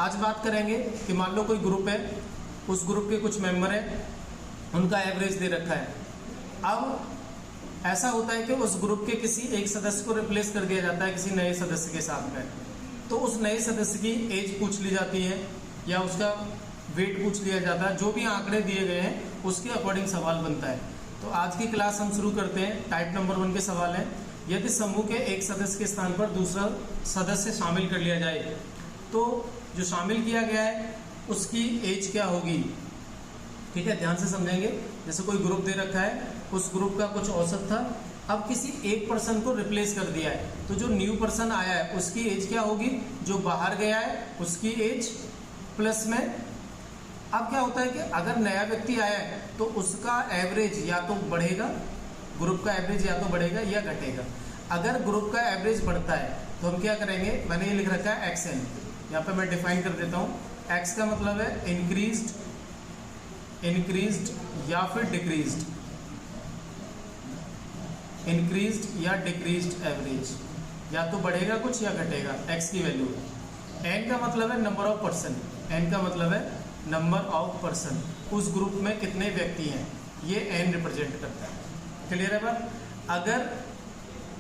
आज बात करेंगे कि मान लो कोई ग्रुप है, उस ग्रुप के कुछ मेंबर हैं, उनका एवरेज दे रखा है। अब ऐसा होता है कि उस ग्रुप के किसी एक सदस्य को रिप्लेस कर दिया जाता है किसी नए सदस्य के साथ में, तो उस नए सदस्य की एज पूछ ली जाती है या उसका वेट पूछ लिया जाता है। जो भी आंकड़े दिए गए हैं उसके अकॉर्डिंग सवाल बनता है। तो आज की क्लास हम शुरू करते हैं। टाइप नंबर 1 के सवाल हैं, यदि समूह के एक सदस्य के स्थान पर दूसरा सदस्य शामिल कर लिया जाए तो जो शामिल किया गया है उसकी एज क्या होगी। ठीक है, ध्यान से समझेंगे। जैसे कोई ग्रुप दे रखा है, उस ग्रुप का कुछ औसत था, अब किसी एक पर्सन को रिप्लेस कर दिया है, तो जो न्यू पर्सन आया है उसकी एज क्या होगी, जो बाहर गया है उसकी एज प्लस में। अब क्या होता है कि अगर नया व्यक्ति आया है तो उसका एवरेज या तो बढ़ेगा, ग्रुप का एवरेज या तो बढ़ेगा या घटेगा। अगर ग्रुप का एवरेज बढ़ता है तो हम क्या करेंगे, मैंने ये लिख रखा है एक्स एन, यहाँ पे मैं डिफाइन कर देता हूँ। एक्स का मतलब है इंक्रीज्ड या फिर डिक्रीज्ड, इंक्रीज्ड या डिक्रीज्ड एवरेज, या तो बढ़ेगा कुछ या घटेगा, एक्स की वैल्यू। एन का मतलब है नंबर ऑफ पर्सन, एन का मतलब है नंबर ऑफ पर्सन, उस ग्रुप में कितने व्यक्ति हैं, ये एन रिप्रेजेंट करता है। क्लियर है बात। अगर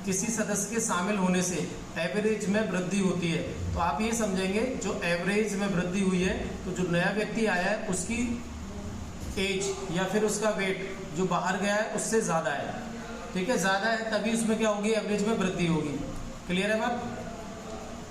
किसी सदस्य के शामिल होने से एवरेज में वृद्धि होती है तो आप ये समझेंगे जो एवरेज में वृद्धि हुई है तो जो नया व्यक्ति आया है उसकी एज या फिर उसका वेट जो बाहर गया है उससे ज़्यादा है। ठीक है, ज़्यादा है तभी उसमें क्या होगी, एवरेज में वृद्धि होगी। क्लियर है बात।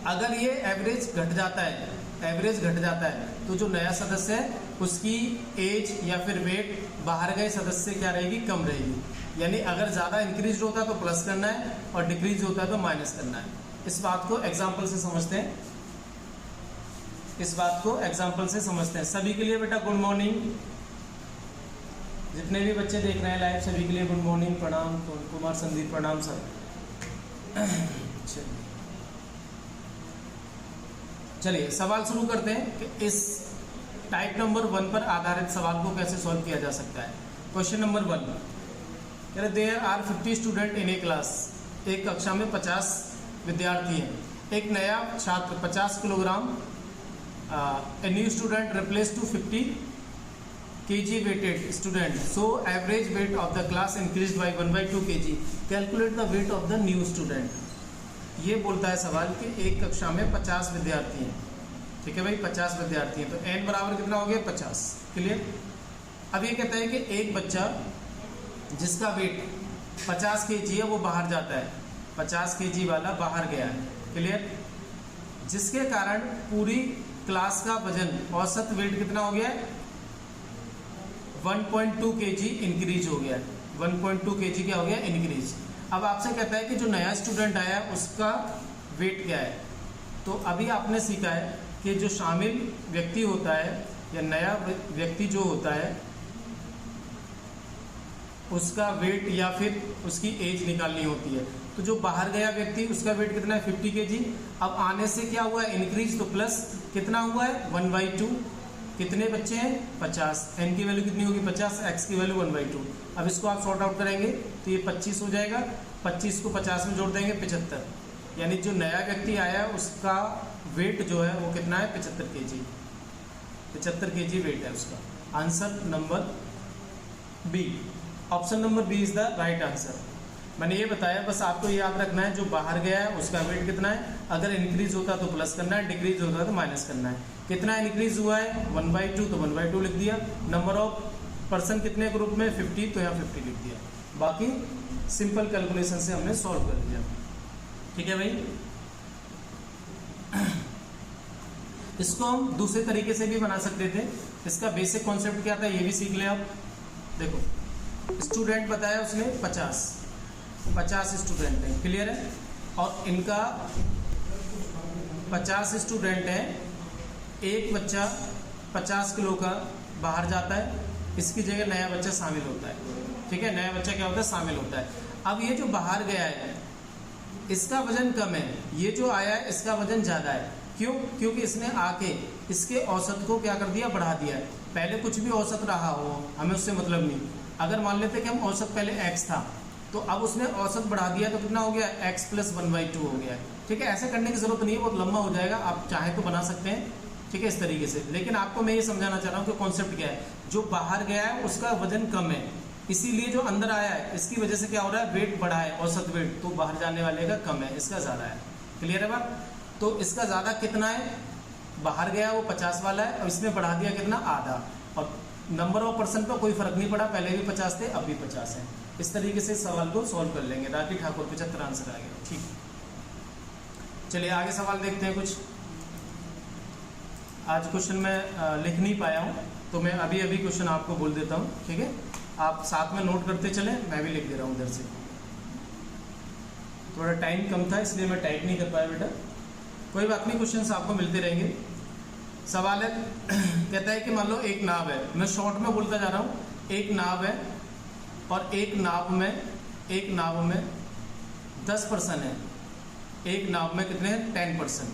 अगर ये एवरेज घट जाता है, एवरेज घट जाता है तो जो नया सदस्य है उसकी एज या फिर वेट बाहर गए सदस्य से क्या रहेगी, कम रहेगी। यानी अगर ज़्यादा इंक्रीज होता है तो प्लस करना है और डिक्रीज होता है तो माइनस करना है। इस बात को एग्जाम्पल से समझते हैं, इस बात को एग्जाम्पल से समझते हैं। सभी के लिए बेटा गुड मॉर्निंग, जितने भी बच्चे देख रहे हैं लाइव सभी के लिए गुड मॉर्निंग, प्रणाम। कुमार संदीप प्रणाम सर। चलिए सवाल शुरू करते हैं कि इस टाइप नंबर 1 पर आधारित सवाल को कैसे सॉल्व किया जा सकता है। Question number 1, there are 50 student in a class. एक कक्षा में 50 विद्यार्थी हैं। एक नया छात्र 50 kilogram, a new student replace to 50 kg weighted student, so average weight of the class increased by 1/2 kg. Calculate the weight of the new student. ये बोलता है सवाल कि एक कक्षा में 50 विद्यार्थी हैं। ठीक है भाई, 50 विद्यार्थी हैं तो n बराबर कितना हो गया, 50। क्लियर। अब ये कहता है कि एक बच्चा जिसका वेट 50 kg है वो बाहर जाता है, 50 kg वाला बाहर गया है। क्लियर। जिसके कारण पूरी क्लास का वजन, औसत वेट कितना हो गया है, 1.2 kg इंक्रीज हो गया है। 1.2 kg क्या हो गया, इंक्रीज। अब आपसे कहता है कि जो नया स्टूडेंट आया उसका वेट क्या है। तो अभी आपने सीखा है कि जो शामिल व्यक्ति होता है या नया व्यक्ति जो होता है उसका वेट या फिर उसकी एज निकालनी होती है। तो जो बाहर गया व्यक्ति उसका वेट कितना है, 50 kg। अब आने से क्या हुआ है, इंक्रीज, तो प्लस कितना हुआ है, 1/2। कितने बच्चे हैं, 50। n की वैल्यू कितनी होगी, 50, x की वैल्यू 1/2। अब इसको आप सॉर्ट आउट करेंगे तो ये 25 हो जाएगा। 25 को 50 में जोड़ देंगे 75। यानी जो नया व्यक्ति आया है उसका वेट जो है वो कितना है, 75 kg। 75 kg वेट है उसका। Answer number B, option number B is the right answer. मैंने ये बताया, बस आपको याद रखना है जो बाहर गया है उसका वेट कितना है। अगर इंक्रीज होता है तो प्लस करना है, डिक्रीज होता है तो माइनस करना है। कितना इंक्रीज हुआ है, 1/2, तो 1/2 लिख दिया। नंबर ऑफ पर्सन कितने ग्रुप में, 50, तो यहाँ 50 लिख दिया। बाकी सिंपल कैलकुलेशन से हमने सॉल्व कर दिया। ठीक है भाई। इसको हम दूसरे तरीके से भी बना सकते थे। इसका बेसिक कॉन्सेप्ट क्या था ये भी सीख ले आप। देखो, स्टूडेंट बताया उसने 50 स्टूडेंट हैं। क्लियर है। और इनका 50 स्टूडेंट हैं, एक बच्चा 50 किलो का बाहर जाता है, इसकी जगह नया बच्चा शामिल होता है। ठीक है, नया बच्चा क्या होता है, शामिल होता है। अब ये जो बाहर गया है इसका वजन कम है, ये जो आया है इसका वजन ज़्यादा है। क्यों? क्योंकि इसने आके इसके औसत को क्या कर दिया, बढ़ा दिया है। पहले कुछ भी औसत रहा हो हमें उससे मतलब नहीं। अगर मान लेते कि हम औसत पहले x था तो अब उसने औसत बढ़ा दिया तो कितना हो गया, x + 1/2 हो गया। ठीक है, ऐसे करने की जरूरत नहीं है, बहुत लंबा हो जाएगा। आप चाहे तो बना सकते हैं। ठीक है, इस तरीके से। लेकिन आपको मैं ये समझाना चाह रहा हूँ कि कॉन्सेप्ट क्या है। जो बाहर गया है उसका वजन कम है, इसीलिए जो अंदर आया है इसकी वजह से क्या हो रहा है, वेट बढ़ा है, औसत वेट, तो बाहर जाने वाले का कम है, इसका ज़्यादा है। क्लियर है बात? तो इसका ज़्यादा कितना है, बाहर गया वो 50 वाला है और इसने बढ़ा दिया कितना, आधा। और नंबर ऑफ पर्सन पर कोई फर्क नहीं पड़ा, पहले भी 50 थे अब भी 50 है। इस तरीके से सवाल को सॉल्व कर लेंगे। राखी ठाकुर 75 आंसर आ गया। ठीक, चलिए आगे सवाल देखते हैं कुछ। आज क्वेश्चन मैं लिख नहीं पाया हूँ, तो मैं अभी अभी क्वेश्चन आपको बोल देता हूँ, ठीक है। आप साथ में नोट करते चलें, मैं भी लिख दे रहा हूँ इधर से। थोड़ा टाइम कम था इसलिए मैं टाइप नहीं कर पाया बेटा, कोई बात नहीं, क्वेश्चंस आपको मिलते रहेंगे। सवाल है कहता है कि मान लो एक नाव है, मैं शॉर्ट में बोलता जा रहा हूँ, एक नाव है और एक नाव में 10 पर्सन है, एक नाव में कितने हैं, 10 पर्सन।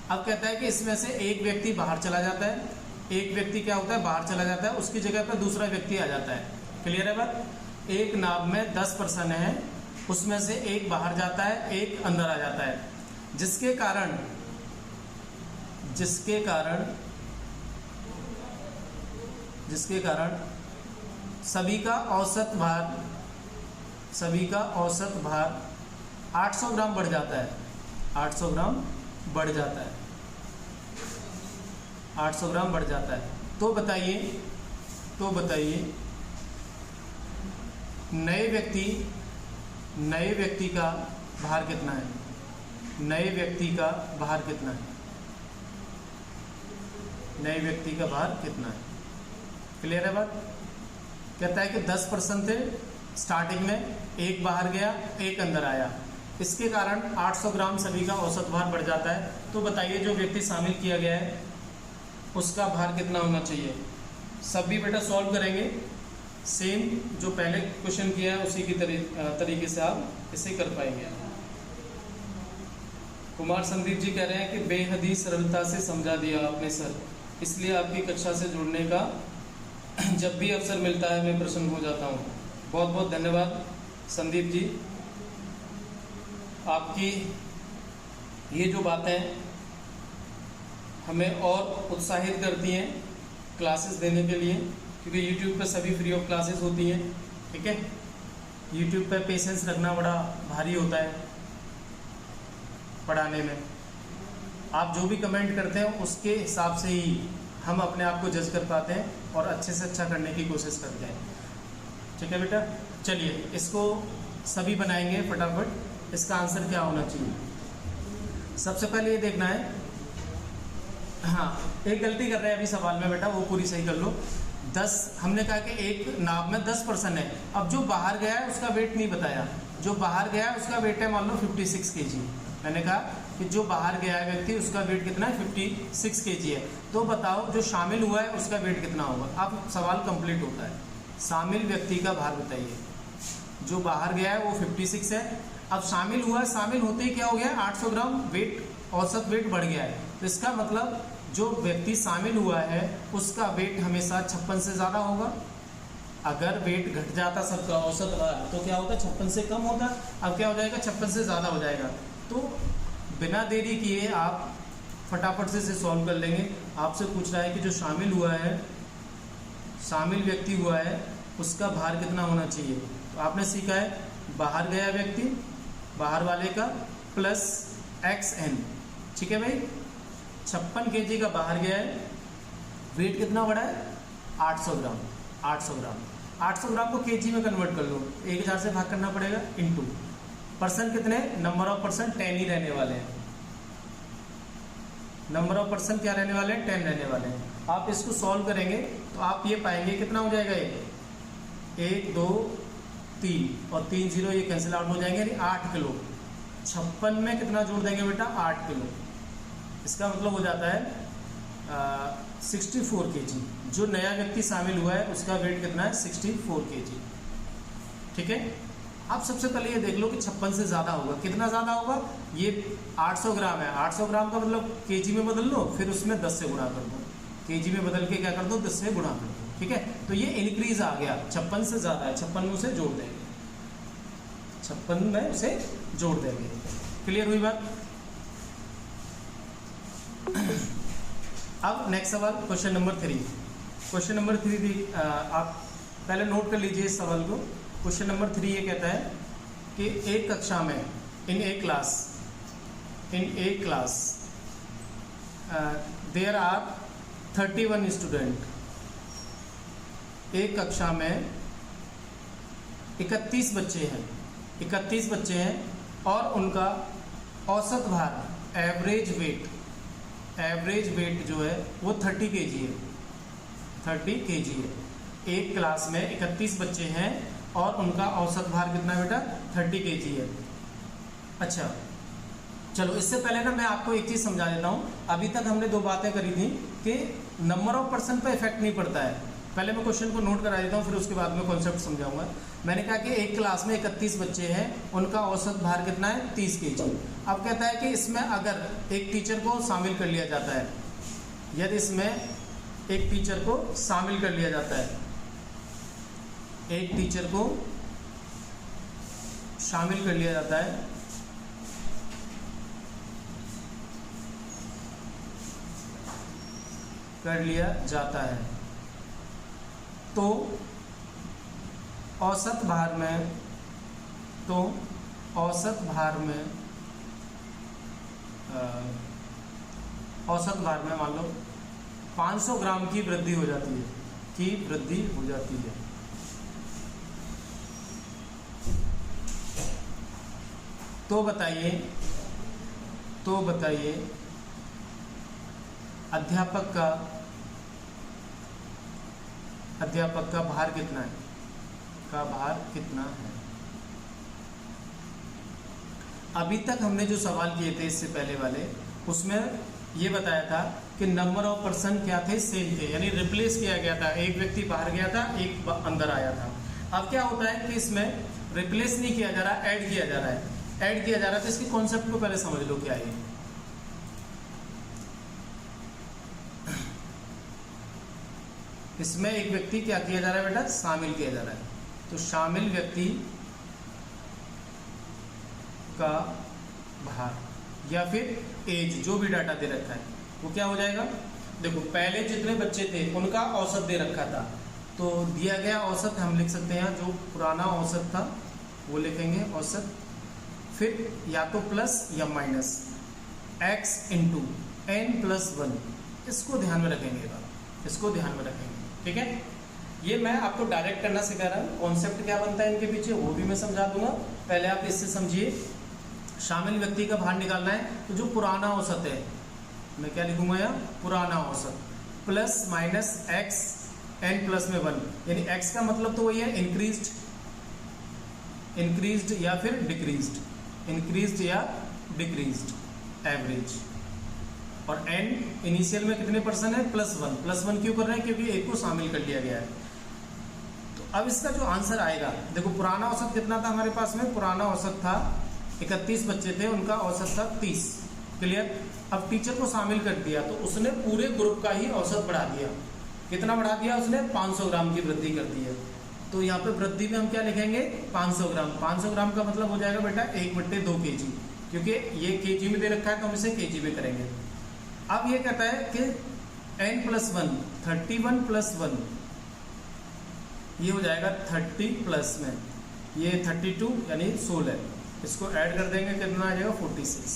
अब कहता है कि इसमें से एक व्यक्ति बाहर चला जाता है, एक व्यक्ति क्या होता है, बाहर चला जाता है, उसकी जगह पर दूसरा व्यक्ति आ जाता है। क्लियर है बात? एक नाव में 10 पर्सन है, उसमें से एक बाहर जाता है, एक अंदर आ जाता है, जिसके कारण सभी का औसत भार 800 ग्राम बढ़ जाता है, 800 ग्राम बढ़ जाता है, 800 ग्राम बढ़ जाता है। तो बताइए नए व्यक्ति का भार कितना है, नए व्यक्ति का भार कितना है, नए व्यक्ति का भार कितना है। क्लियर है बात? कहता है कि 10 पर्सन थे स्टार्टिंग में, एक बाहर गया, एक अंदर आया, इसके कारण 800 ग्राम सभी का औसत भार बढ़ जाता है। तो बताइए जो व्यक्ति शामिल किया गया है उसका भार कितना होना चाहिए। सब भी बेटा सॉल्व करेंगे, सेम जो पहले क्वेश्चन किया है उसी की तरीके से आप इसे कर पाएंगे। कुमार संदीप जी कह रहे हैं कि बेहद ही सरलता से समझा दिया आपने सर, इसलिए आपकी कक्षा से जुड़ने का जब भी अवसर मिलता है मैं प्रसन्न हो जाता हूँ। बहुत बहुत धन्यवाद संदीप जी, आपकी ये जो बातें हमें और उत्साहित करती हैं क्लासेस देने के लिए, क्योंकि YouTube पे सभी फ्री ऑफ क्लासेस होती हैं, ठीक है। YouTube पे पेशेंस रखना बड़ा भारी होता है पढ़ाने में। आप जो भी कमेंट करते हैं उसके हिसाब से ही हम अपने आप को जज कर पाते हैं और अच्छे से अच्छा करने की कोशिश करते हैं, ठीक है बेटा। चलिए इसको सभी बनाएंगे फटाफट। इसका आंसर क्या होना चाहिए, सबसे पहले ये देखना है। हाँ, एक गलती कर रहे हैं अभी सवाल में बेटा, वो पूरी सही कर लो। 10 हमने कहा कि एक नाव में 10 पर्सन है। अब जो बाहर गया है उसका वेट नहीं बताया, जो बाहर गया है उसका वेट है मान लो 56 kg। मैंने कहा कि जो बाहर गया है व्यक्ति उसका वेट कितना है, 56 kg है। तो बताओ जो शामिल हुआ है उसका वेट कितना होगा। अब सवाल कंप्लीट होता है, शामिल व्यक्ति का भार बताइए। जो बाहर गया है वो 56 है, अब शामिल हुआ है, शामिल होते ही क्या हो गया, 800 ग्राम वेट, औसत वेट बढ़ गया है। तो इसका मतलब जो व्यक्ति शामिल हुआ है उसका वेट हमेशा 56 से ज़्यादा होगा। अगर वेट घट जाता सबका औसत भार तो क्या होता, 56 से कम होता, अब क्या हो जाएगा, 56 से ज़्यादा हो जाएगा। तो बिना देरी किए आप फटाफट से इसे सॉल्व कर लेंगे। आपसे पूछ रहा है कि जो शामिल हुआ है, शामिल व्यक्ति हुआ है उसका भार कितना होना चाहिए। तो आपने सीखा है बाहर गया व्यक्ति, बाहर वाले का प्लस XN, ठीक है भाई। 56 kg का बाहर गया है, वेट कितना बढ़ा है, 800 ग्राम। 800 ग्राम को kg में कन्वर्ट कर लो, 1000 से भाग करना पड़ेगा, इनटू पर्सन कितने, नंबर ऑफ पर्सन 10 ही रहने वाले हैं। नंबर ऑफ पर्सन क्या रहने वाले हैं, 10 रहने वाले हैं। आप इसको सॉल्व करेंगे तो आप ये पाएंगे कितना हो जाएगा, 1 2 3 और 3 0 ये कैंसिल आउट हो जाएंगे, यानी 8 किलो। 56 में कितना जोड़ देंगे बेटा, 8 किलो। इसका मतलब हो जाता है 64 kg। जो नया व्यक्ति शामिल हुआ है उसका वेट कितना है, 64 kg, ठीक है। आप सबसे पहले ये देख लो कि 56 से ज़्यादा होगा, कितना ज़्यादा होगा, ये 800 ग्राम है, 800 ग्राम का मतलब kg में बदल लो, फिर उसमें 10 से गुणा कर दो, kg में बदल के क्या कर दो, 10 से गुणा कर दो, ठीक है। तो ये इंक्रीज आ गया, 56 से ज़्यादा है, 56 में उसे जोड़ देंगे, 56 में उसे जोड़ देंगे। क्लियर हुई बात। अब नेक्स्ट सवाल क्वेश्चन नंबर 3। क्वेश्चन नंबर 3 आप पहले नोट कर लीजिए इस सवाल को। क्वेश्चन नंबर 3 ये कहता है कि एक कक्षा में इन a class there are 31 student. एक कक्षा में 31 बच्चे हैं और उनका औसत भार एवरेज वेट जो है वो 30 kg है। 30 kg है। एक क्लास में 31 बच्चे हैं और उनका औसत भार कितना बेटा 30 kg है। अच्छा चलो इससे पहले ना मैं आपको एक चीज़ समझा देता हूँ। अभी तक हमने 2 बातें करी थी कि नंबर ऑफ पर्सन पे इफेक्ट नहीं पड़ता है। पहले मैं क्वेश्चन को नोट करा देता हूँ, फिर उसके बाद में कॉन्सेप्ट समझाऊंगा। मैंने कहा कि एक क्लास में 31 बच्चे हैं, उनका औसत भार कितना है 30 kg। अब कहता है कि इसमें अगर एक टीचर को शामिल कर लिया जाता है, यदि इसमें एक टीचर को शामिल कर लिया जाता है, एक टीचर को शामिल कर लिया जाता है तो औसत भार में मान लो 500 ग्राम की वृद्धि हो जाती है। तो बताइए अध्यापक का भार कितना है। अभी तक हमने जो सवाल किए थे इससे पहले वाले, उसमें ये बताया था कि नंबर ऑफ पर्सन क्या थे, सेम थे, यानी रिप्लेस किया गया था। एक व्यक्ति बाहर गया था, एक अंदर आया था। अब क्या होता है कि इसमें रिप्लेस नहीं किया जा रहा, ऐड किया जा रहा है। तो इसके कॉन्सेप्ट को पहले समझ लो क्या है। इसमें एक व्यक्ति क्या किया जा रहा है बेटा, शामिल किया जा रहा है। तो शामिल व्यक्ति का भार या फिर एज, जो भी डाटा दे रखा है वो क्या हो जाएगा। देखो पहले जितने बच्चे थे उनका औसत दे रखा था, तो दिया गया औसत हम लिख सकते हैं, जो पुराना औसत था वो लिखेंगे औसत, फिर या तो प्लस या माइनस x इंटू n+1। इसको ध्यान में रखेंगे, ठीक है। ये मैं आपको डायरेक्ट करना सिखा रहा हूँ। कॉन्सेप्ट क्या बनता है इनके पीछे वो भी मैं समझा दूंगा। पहले आप इससे समझिए। शामिल व्यक्ति का भार निकालना है, तो जो पुराना औसत है, मैं क्या लिखूंगा यहाँ, पुराना औसत प्लस माइनस x n+1, यानी x का मतलब तो वही है इंक्रीज्ड या फिर डिक्रीज्ड एवरेज। और n इनिशियल में कितने पर्सन है, +1 क्यों कर रहे हैं, क्योंकि एक को शामिल कर लिया गया है। तो अब इसका जो आंसर आएगा, देखो पुराना औसत कितना था हमारे पास में, पुराना औसत था 31 बच्चे थे, उनका औसत था 30। क्लियर। अब टीचर को शामिल कर दिया तो उसने पूरे ग्रुप का ही औसत बढ़ा दिया। कितना बढ़ा दिया उसने, 500 ग्राम की वृद्धि कर दी है। तो यहाँ पे वृद्धि में हम क्या लिखेंगे, 500 ग्राम। 500 ग्राम का मतलब हो जाएगा बेटा 1/2 kg, क्योंकि ये kg में दे रखा है तो हम इसे kg में करेंगे। अब ये कहता है कि n+1 31+1, ये हो जाएगा 30 प्लस में ये 32 यानी 16, इसको ऐड कर देंगे कितना आ जाएगा 46।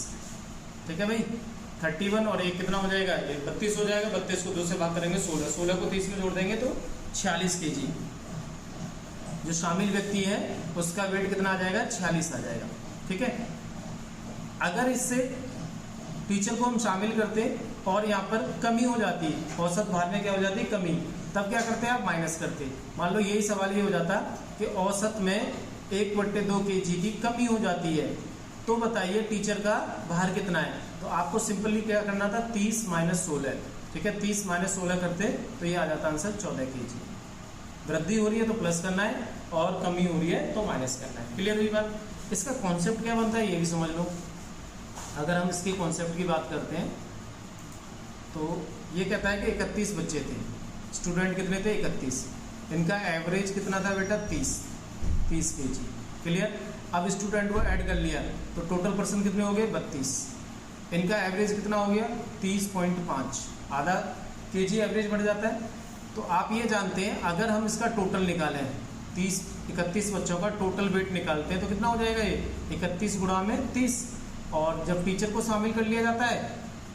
ठीक है भाई, 31 और 1 कितना हो जाएगा, ये 32 हो जाएगा। 32 को 2 से भाग करेंगे 16 को 30 में जोड़ देंगे तो 46 kg। जो शामिल व्यक्ति है उसका वेट कितना आ जाएगा, 46 आ जाएगा। ठीक है। अगर इससे टीचर को हम शामिल करते और यहाँ पर कमी हो जाती, औसत भार में क्या हो जाती, कमी, तब क्या करते हैं आप, माइनस करते। मान लो यही सवाल ये हो जाता कि औसत में 1/2 kg की कमी हो जाती है, तो बताइए टीचर का भार कितना है। तो आपको सिंपली क्या करना था, 30 - 16। ठीक है, 30 - 16 करते तो ये आ जाता आंसर 14 kg। वृद्धि हो रही है तो प्लस करना है और कमी हो रही है तो माइनस करना है। क्लियर हुई बात। इसका कॉन्सेप्ट क्या बनता है ये भी समझ लो। अगर हम इसके कॉन्सेप्ट की बात करते हैं तो ये कहता है कि 31 बच्चे थे, स्टूडेंट कितने थे, 31। इनका एवरेज कितना था बेटा, 30 kg। क्लियर। अब स्टूडेंट को ऐड कर लिया तो टोटल पर्सन कितने हो गए, 32। इनका एवरेज कितना हो गया, 30.5। आधा केजी एवरेज बढ़ जाता है। तो आप ये जानते हैं अगर हम इसका टोटल निकालें 31 बच्चों का टोटल वेट निकालते हैं तो कितना हो जाएगा ये 31 गुणा में 30, और जब टीचर को शामिल कर लिया जाता है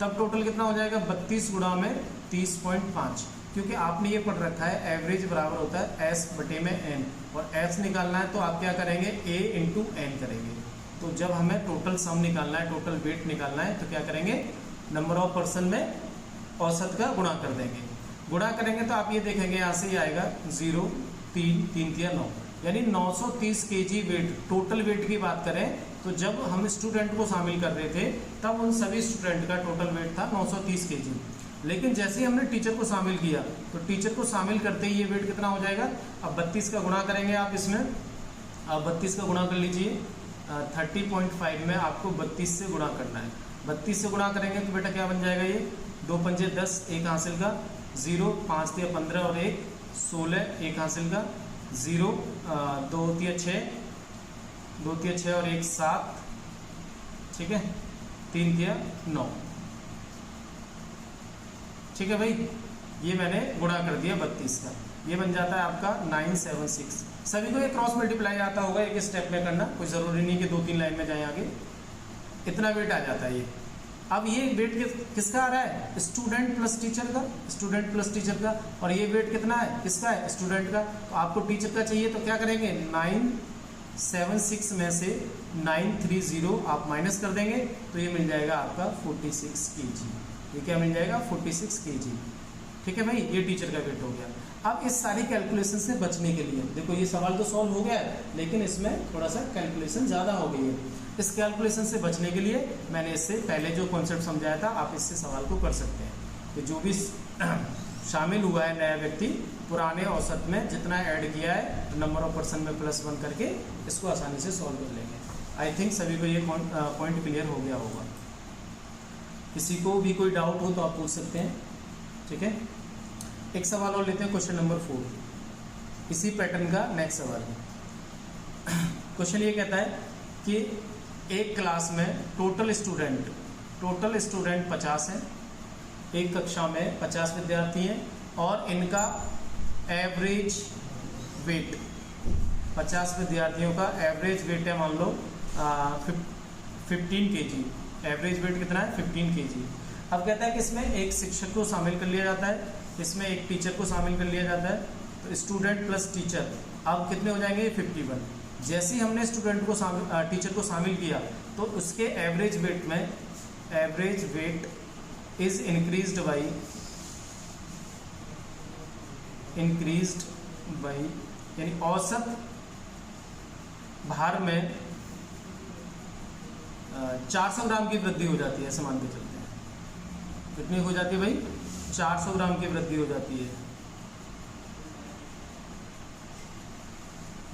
तब टोटल कितना हो जाएगा 32 गुणा में 30.5, क्योंकि आपने ये पढ़ रखा है एवरेज बराबर होता है S बटे में N, और S निकालना है तो आप क्या करेंगे A इंटू N करेंगे। तो जब हमें टोटल सम निकालना है, टोटल वेट निकालना है, तो क्या करेंगे नंबर ऑफ पर्सन में औसत का गुणा कर देंगे। गुणा करेंगे तो आप ये देखेंगे यहाँ से ही आएगा 0, 3, 3 या 9, यानी 930 kg वेट। टोटल वेट की बात करें तो जब हम स्टूडेंट को शामिल कर रहे थे तब उन सभी स्टूडेंट का टोटल वेट था 930 kg, लेकिन जैसे ही हमने टीचर को शामिल किया तो टीचर को शामिल करते ही ये वेट कितना हो जाएगा। अब 32 का गुणा करेंगे आप इसमें, अब 32 का गुणा कर लीजिए, 30.5 में आपको 32 से गुणा करना है। 32 से गुणा करेंगे तो बेटा क्या बन जाएगा, ये 2 पंजे 10, एक हासिल का 0, 5 तिया 15 और 1 16, एक हासिल का 0, 2 तिया 6, 2 तिया 6 और 1 7, ठीक है, 3 तिया 9, ठीक है भाई। ये मैंने गुणा कर दिया 32 का, ये बन जाता है आपका 976। सभी को ये क्रॉस मल्टीप्लाई आता होगा, एक स्टेप में करना, कोई ज़रूरी नहीं कि 2-3 लाइन में जाए आगे। इतना वेट आ जाता है ये। अब ये वेट किसका आ रहा है, स्टूडेंट प्लस टीचर का, स्टूडेंट प्लस टीचर का, और ये वेट कितना है, किसका है, स्टूडेंट का। तो आपको टीचर का चाहिए तो क्या करेंगे, 976 में से 930 आप माइनस कर देंगे तो ये मिल जाएगा आपका 46 kg। ये क्या मिल जाएगा 46 kg, ठीक है भाई। ये टीचर का वेट हो गया। अब इस सारी कैलकुलेशन से बचने के लिए देखो, ये सवाल तो सॉल्व हो गया है लेकिन इसमें थोड़ा सा कैलकुलेशन ज़्यादा हो गई है। इस कैलकुलेशन से बचने के लिए मैंने इससे पहले जो कॉन्सेप्ट समझाया था आप इससे सवाल को कर सकते हैं कि जो भी शामिल हुआ है नया व्यक्ति, पुराने औसत में जितना ऐड किया है नंबर ऑफ पर्सन में +1 करके इसको आसानी से सॉल्व कर लेंगे। आई थिंक सभी को ये पॉइंट क्लियर हो गया होगा। किसी को भी कोई डाउट हो तो आप पूछ सकते हैं, ठीक है। एक सवाल और लेते हैं, क्वेश्चन नंबर 4, इसी पैटर्न का नेक्स्ट सवाल है। क्वेश्चन ये कहता है कि एक क्लास में टोटल स्टूडेंट 50 हैं, एक कक्षा में 50 विद्यार्थी हैं और इनका एवरेज वेट 50 विद्यार्थियों का एवरेज वेट है मान लो 15 kg। एवरेज वेट कितना है 15 kg। अब कहता है कि इसमें एक शिक्षक को शामिल कर लिया जाता है, इसमें एक टीचर को शामिल कर लिया जाता है, तो स्टूडेंट प्लस टीचर अब कितने हो जाएंगे 51। जैसे ही हमने स्टूडेंट को टीचर को शामिल किया तो उसके एवरेज वेट में average weight is increased by यानी औसत भार में 400 ग्राम की वृद्धि हो जाती है। ऐसे मान के चलते हैं, कितनी हो जाती है भाई 400 ग्राम की वृद्धि हो जाती है।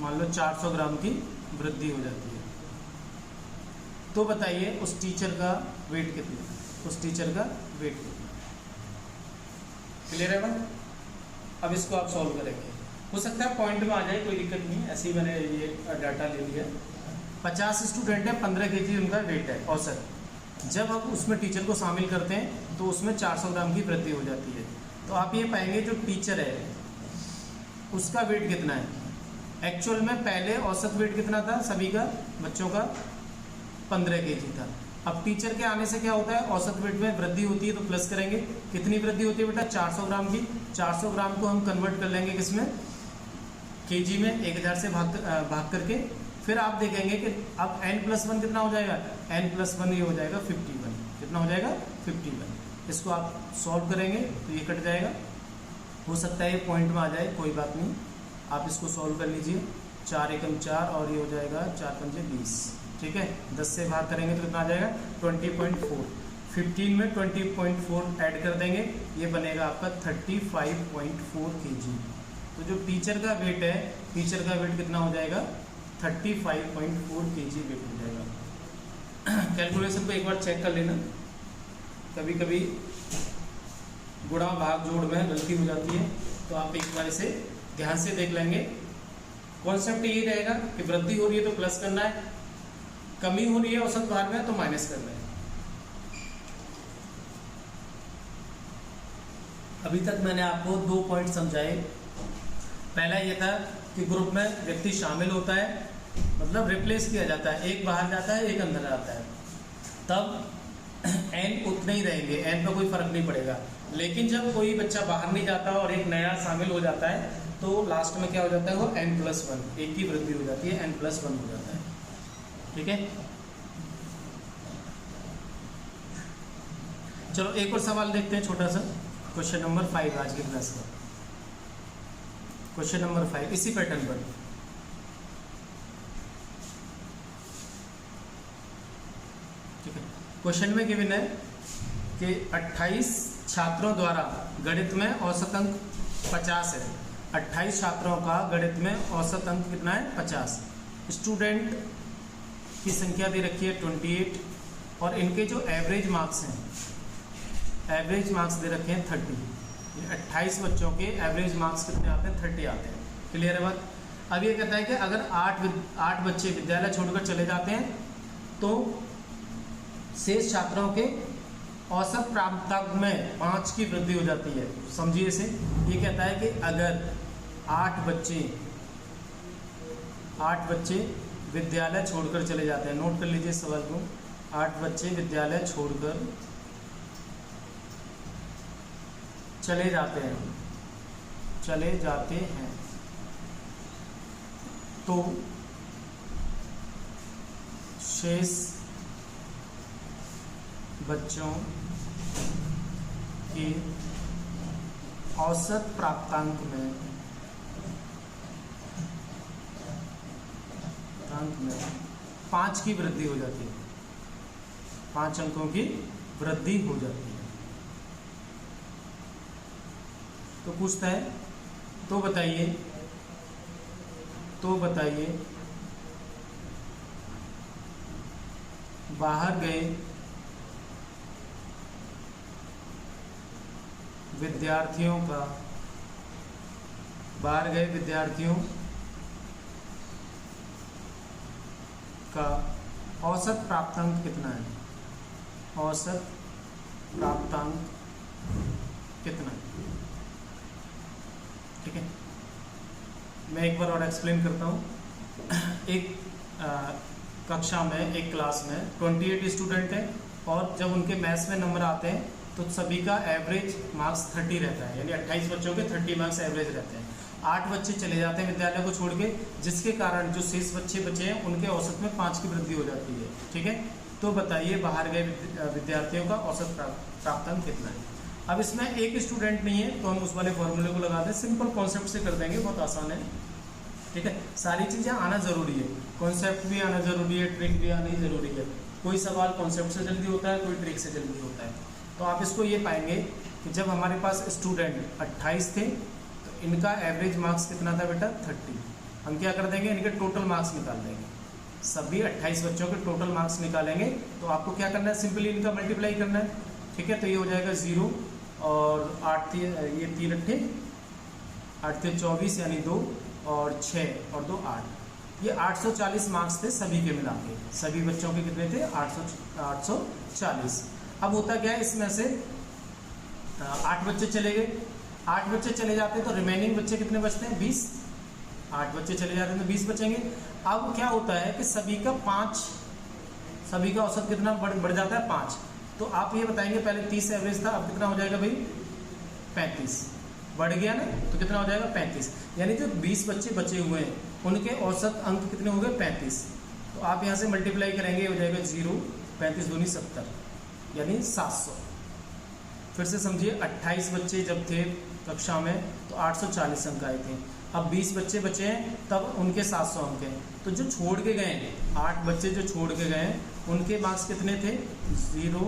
मान लो 400 ग्राम की वृद्धि हो जाती है। तो बताइए उस टीचर का वेट कितना, उस टीचर का वेट कितना। क्लियर है भाई। अब इसको आप सॉल्व करेंगे, हो सकता है पॉइंट में आ जाए, कोई दिक्कत नहीं, ऐसे ही मैंने ये डाटा ले लिया। 50 स्टूडेंट है, 15 kg उनका वेट है औसत। जब आप उसमें टीचर को शामिल करते हैं तो उसमें 400 ग्राम की वृद्धि हो जाती है। तो आप ये पाएंगे जो टीचर है उसका वेट कितना है। एक्चुअल में पहले औसत वेट कितना था सभी का, बच्चों का 15 kg था। अब टीचर के आने से क्या होता है, औसत वेट में वृद्धि होती है तो प्लस करेंगे। कितनी वृद्धि होती है बेटा 400 ग्राम की। 400 ग्राम को हम कन्वर्ट कर लेंगे किसमें, kg में, 1000 से भाग करके। फिर आप देखेंगे कि अब n+1 कितना हो जाएगा, n+1 ये हो जाएगा 51। कितना हो जाएगा 51। इसको आप सॉल्व करेंगे तो ये कट जाएगा। हो सकता है ये पॉइंट में आ जाए, कोई बात नहीं, आप इसको सॉल्व कर लीजिए। 4 एकम 4 और ये हो जाएगा 4 पंजे 20, ठीक है। 10 से भाग करेंगे तो कितना आ जाएगा 20.4। 15 में 20.4 ऐड कर देंगे, ये बनेगा आपका 35.4 kg। तो जो टीचर का वेट है, टीचर का वेट कितना हो जाएगा 35.4 kg वेट हो जाएगा। कैलकुलेशन को एक बार चेक कर लेना, कभी कभी गुणा भाग जोड़ में गलती हो जाती है, तो आप एक बार इसे ध्यान से देख लेंगे। कॉन्सेप्ट यही रहेगा कि वृद्धि हो रही है तो प्लस करना है, कमी हो रही है औसत भार में तो माइनस करना है। अभी तक मैंने आपको 2 पॉइंट समझाए। पहला ये था कि ग्रुप में व्यक्ति शामिल होता है, मतलब रिप्लेस किया जाता है, एक बाहर जाता है एक अंदर आता है, तब एन उतने ही रहेंगे, एन पर कोई फर्क नहीं पड़ेगा। लेकिन जब कोई बच्चा बाहर नहीं जाता और एक नया शामिल हो जाता है तो लास्ट में क्या हो जाता है, वो n+1, एक की वृद्धि हो जाती है, n+1 हो जाता है। ठीक है, चलो एक और सवाल देखते हैं छोटा सा, क्वेश्चन नंबर 5 आज की क्लास का। क्वेश्चन नंबर 5 इसी पैटर्न पर। ठीक है, क्वेश्चन में गिवन है कि 28 छात्रों द्वारा गणित में औसत अंक 50 है। 28 छात्रों का गणित में औसत अंक कितना है, 50। स्टूडेंट की संख्या दे रखी है 28 और इनके जो एवरेज मार्क्स हैं, एवरेज मार्क्स दे रखे हैं 30। 28 बच्चों के एवरेज मार्क्स कितने आते हैं, 30 आते हैं। क्लियर है बात। अब ये कहता है कि अगर 8 बच्चे विद्यालय छोड़कर चले जाते हैं तो शेष छात्रों के औसत प्राप्तांक में 5 की वृद्धि हो जाती है। समझिए इसे, ये कहता है कि अगर 8 बच्चे विद्यालय छोड़कर चले जाते हैं, नोट कर लीजिए सवाल को, 8 बच्चे विद्यालय छोड़कर चले जाते हैं तो शेष बच्चों के औसत प्राप्तांक में 5 की वृद्धि हो जाती है, 5 अंकों की वृद्धि हो जाती है। तो पूछता है, तो बताइए बाहर गए विद्यार्थियों का औसत प्राप्तांक कितना है, औसत प्राप्तांक कितना है। ठीक है, मैं एक बार और एक्सप्लेन करता हूँ। एक कक्षा में, एक क्लास में 28 स्टूडेंट हैं और जब उनके मैथ्स में नंबर आते हैं तो सभी का एवरेज मार्क्स 30 रहता है, यानी 28 बच्चों के 30 मार्क्स एवरेज रहते हैं। 8 बच्चे चले जाते हैं विद्यालय को छोड़ के, जिसके कारण जो शेष बच्चे बचे हैं उनके औसत में 5 की वृद्धि हो जाती है। ठीक है, तो बताइए बाहर गए विद्यार्थियों का औसत प्राप्तांक कितना है। अब इसमें एक स्टूडेंट नहीं है तो हम उस वाले फॉर्मूले को लगा दें, सिंपल कॉन्सेप्ट से कर देंगे, बहुत आसान है। ठीक है, सारी चीज़ें आना जरूरी है, कॉन्सेप्ट भी आना जरूरी है, ट्रिक भी आनी जरूरी है। कोई सवाल कॉन्सेप्ट से जल्दी होता है, कोई ट्रिक से जल्दी होता है। तो आप इसको ये पाएंगे कि जब हमारे पास स्टूडेंट 28 थे तो इनका एवरेज मार्क्स कितना था बेटा, 30। हम क्या कर देंगे, इनके टोटल मार्क्स निकाल देंगे, सभी 28 बच्चों के टोटल मार्क्स निकालेंगे। तो आपको क्या करना है, सिंपली इनका मल्टीप्लाई करना है। ठीक है, तो ये हो जाएगा 0 और 8 ये 3 8 8 थे 24 यानी 2 और 6 और 2 8। ये 840 मार्क्स थे सभी के मिला के, सभी बच्चों के कितने थे, 840। अब होता क्या है, इसमें से 8 बच्चे चले गए, 8 बच्चे चले जाते हैं तो रिमेनिंग बच्चे कितने बचते हैं, 20। 8 बच्चे चले जाते हैं तो 20 बचेंगे। अब क्या होता है कि सभी का औसत कितना बढ़ जाता है, 5। तो आप ये बताएंगे पहले 30 एवरेज था, अब कितना हो जाएगा भाई, 35। बढ़ गया ना, तो कितना हो जाएगा, 35। यानी जो 20 बच्चे बचे हुए हैं उनके औसत अंक कितने हो गए, 35। तो आप यहाँ से मल्टीप्लाई करेंगे, हो जाएगा 0, 35 दूनी 70 यानी 700। फिर से समझिए, 28 बच्चे जब थे कक्षा में तो 840 अंक आए थे। अब 20 बच्चे बचे हैं तब उनके 700 अंक हैं। तो जो छोड़ के गए, 8 बच्चे जो छोड़ के गए उनके मार्क्स कितने थे, 0,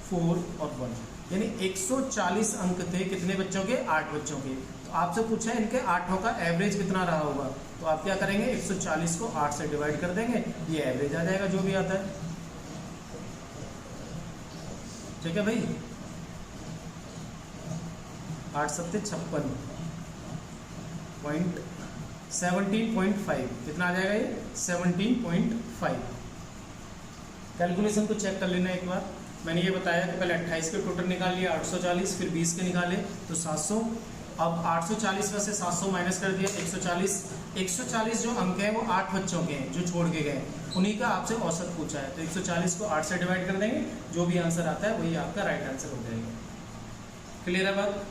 4 और 1, यानी 140 अंक थे कितने बच्चों के, 8 बच्चों के। तो आपसे पूछा है इनके 8 का एवरेज कितना रहा होगा, तो आप क्या करेंगे, 140 को 8 से डिवाइड कर देंगे, ये एवरेज आ जाएगा जो भी आता है। ठीक है भाई, 8 सत्ते 56 17.5 कितना आ जाएगा ये, 17.5। कैलकुलेशन को चेक कर लेना एक बार, मैंने ये बताया कि पहले 28 के टोटल निकाल लिया 840, फिर 20 के निकाले तो 700। अब 840 में से 700 माइनस कर दिया 140। 140 जो अंक है वो 8 बच्चों के हैं जो छोड़ के गए, उन्हीं का आपसे औसत पूछा है, तो 140 को 8 से डिवाइड कर देंगे, जो भी आंसर आता है वही आपका राइट आंसर हो जाएगा। क्लियर है बात?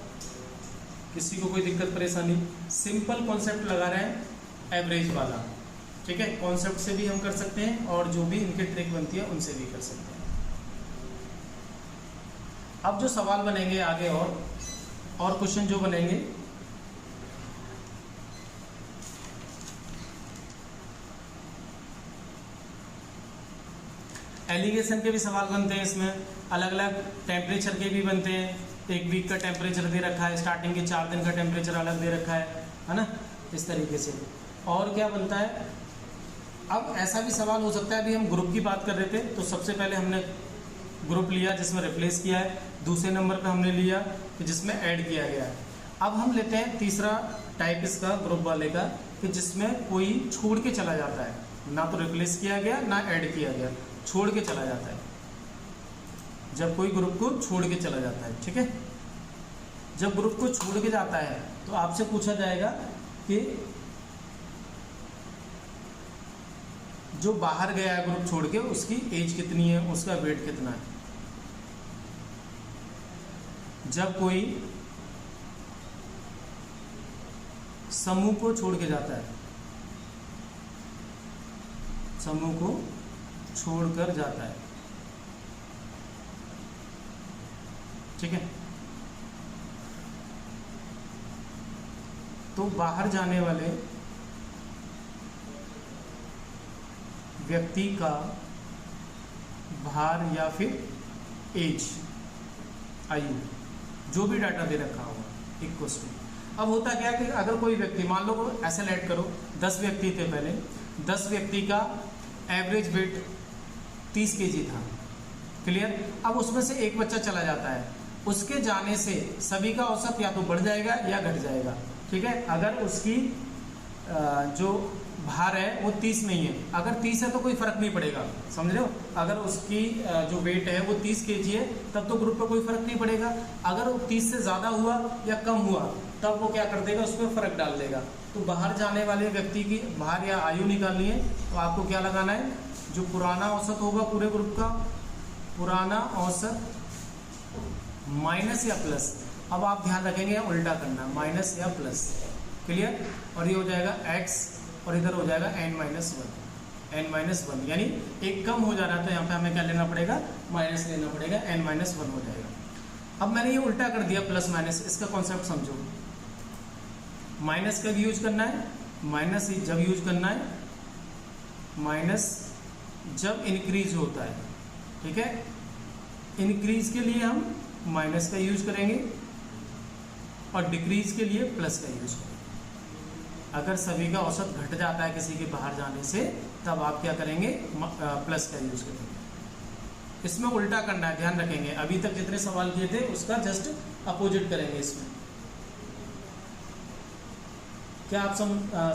किसी को कोई दिक्कत परेशानी? सिंपल कॉन्सेप्ट लगा रहे हैं एवरेज वाला, ठीक है। कॉन्सेप्ट से भी हम कर सकते हैं और जो भी इनकी ट्रिक बनती है उनसे भी कर सकते हैं। अब जो सवाल बनेंगे आगे और क्वेश्चन जो बनेंगे, एलिगेशन के भी सवाल बनते हैं, इसमें अलग अलग टेम्परेचर के भी बनते हैं। एक वीक का टेम्परेचर दे रखा है, स्टार्टिंग के 4 दिन का टेम्परेचर अलग दे रखा है ना, इस तरीके से। और क्या बनता है, अब ऐसा भी सवाल हो सकता है, अभी हम ग्रुप की बात कर रहे थे तो सबसे पहले हमने ग्रुप लिया जिसमें रिप्लेस किया है, दूसरे नंबर पे हमने लिया कि जिसमें ऐड किया गया है। अब हम लेते हैं तीसरा टाइप इसका ग्रुप वाले का, कि जिसमें कोई छोड़ के चला जाता है, ना तो रिप्लेस किया गया ना ऐड किया गया, छोड़ के चला जाता है। जब कोई ग्रुप को छोड़ के चला जाता है, ठीक है, जब ग्रुप को छोड़ के जाता है तो आपसे पूछा जाएगा कि जो बाहर गया है ग्रुप छोड़ के उसकी एज कितनी है, उसका वेट कितना है। जब कोई समूह को छोड़ के जाता है, समूह को छोड़कर जाता है, ठीक है, तो बाहर जाने वाले व्यक्ति का भार या फिर एज, आयु, जो भी डाटा दे रखा होगा इक्वल्स टू। अब होता क्या है कि अगर कोई व्यक्ति, मान लो ऐसे ऐड करो 10 व्यक्ति थे पहले, 10 व्यक्ति का एवरेज वेट 30 kg था, क्लियर। अब उसमें से एक बच्चा चला जाता है, उसके जाने से सभी का औसत या तो बढ़ जाएगा या घट जाएगा, ठीक है। अगर उसकी जो भार है वो 30 नहीं है, अगर 30 है तो कोई फर्क नहीं पड़ेगा, समझ रहे हो। अगर उसकी जो वेट है वो 30 kg है तब तो ग्रुप पे कोई फर्क नहीं पड़ेगा। अगर वो 30 से ज़्यादा हुआ या कम हुआ तब वो क्या कर देगा, उस पर फर्क डाल देगा। तो बाहर जाने वाले व्यक्ति की भार या आयु निकालनी है तो आपको क्या लगाना है, जो पुराना औसत होगा पूरे ग्रुप का, पुराना औसत माइनस या प्लस। अब आप ध्यान रखेंगे उल्टा करना, माइनस या प्लस, क्लियर। और ये हो जाएगा x और इधर हो जाएगा n-1 यानी एक कम हो जा रहा है तो यहाँ पे हमें क्या लेना पड़ेगा, माइनस लेना पड़ेगा, n-1 हो जाएगा। अब मैंने ये उल्टा कर दिया प्लस माइनस, इसका कॉन्सेप्ट समझो। माइनस कब यूज करना है, माइनस जब यूज करना है, माइनस जब इंक्रीज होता है, ठीक है। इंक्रीज के लिए हम माइनस का यूज करेंगे और डिक्रीज के लिए प्लस का यूज करेंगे। अगर सभी का औसत घट जाता है किसी के बाहर जाने से तब आप क्या करेंगे, प्लस का यूज करेंगे। इसमें उल्टा करना है, ध्यान रखेंगे। अभी तक जितने सवाल किए थे उसका जस्ट अपोजिट करेंगे इसमें। क्या आप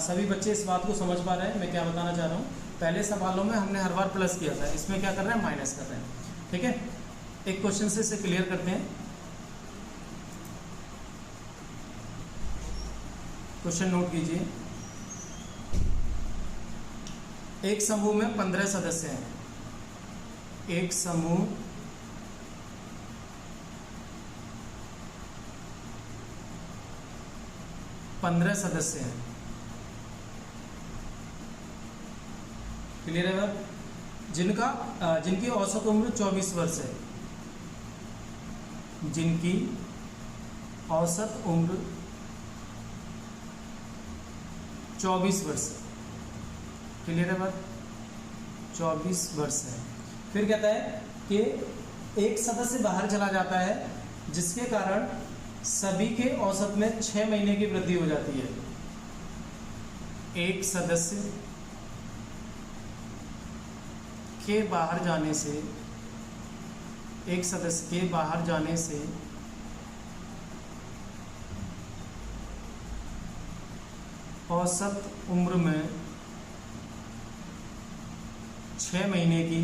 सभी बच्चे इस बात को समझ पा रहे हैं मैं क्या बताना चाह रहा हूँ। पहले सवालों में हमने हर बार प्लस किया था, इसमें क्या कर रहे हैं, माइनस कर रहे हैं, ठीक है। एक क्वेश्चन से इसे क्लियर करते हैं। क्वेश्चन नोट कीजिए। एक समूह में 15 सदस्य हैं, एक समूह पंद्रह सदस्य हैं, क्लियर है बात। जिनकी औसत उम्र 24 वर्ष है, जिनकी औसत उम्र 24 वर्ष है, क्लियर है बात, 24 वर्ष है। फिर कहता है कि एक सदस्य बाहर चला जाता है जिसके कारण सभी के औसत में 6 महीने की वृद्धि हो जाती है। एक सदस्य के बाहर जाने से, एक सदस्य के बाहर जाने से औसत उम्र में 6 महीने की